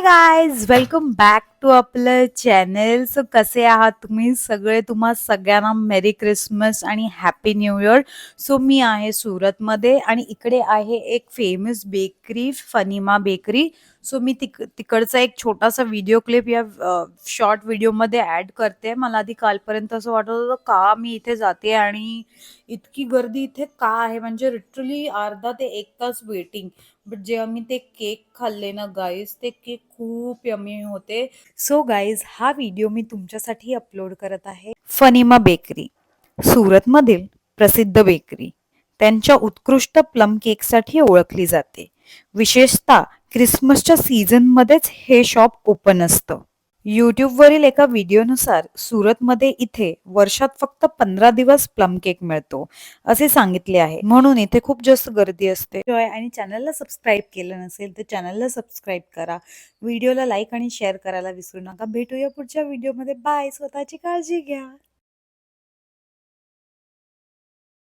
Guys welcome back to आपलं channel. So कसे आहात तुम्ही सगळे? तुम्हा सगळ्यांना मेरी क्रिसमस आणि हॅपी न्यू इयर. सो मी आहे सुरतमध्ये आणि इकडे आहे एक फेमस बेकरी, फनिमा बेकरी. सो मी तिकडचा एक छोटासा व्हिडिओ क्लिप या शॉर्ट व्हिडिओमध्ये ॲड करते. मला आधी कालपर्यंत असं वाटत होतं का मी इथे जाते आणि इतकी गर्दी इथे का आहे, म्हणजे लिटरली अर्धा ते 1 तास वेटिंग. बट जेव्हा मी ते केक खाल्ले ना गाईज, ते केक खूप यम्मी होते. सो गाईज, हा व्हिडिओ मी तुमच्यासाठी अपलोड करत आहे. फनिमा बेकरी सुरतमधील प्रसिद्ध बेकरी त्यांच्या उत्कृष्ट प्लम केकसाठी ओळखली जाते. विशेषतः क्रिसमसच्या सीझनमध्येच हे शॉप ओपन असतं. यूट्यूबवरील एका व्हिडिओनुसार सुरतमध्ये इथे वर्षात फक्त 15 दिवस प्लम केक मिळतो असे सांगितले आहे. म्हणून इथे खूप जास्त गर्दी असते. आणि चॅनलला सबस्क्राईब केलं नसेल तर चॅनलला सबस्क्राईब करा. व्हिडिओला लाईक आणि शेअर करायला विसरू नका. भेटूया पुढच्या व्हिडिओमध्ये. बाय. स्वतःची काळजी घ्या.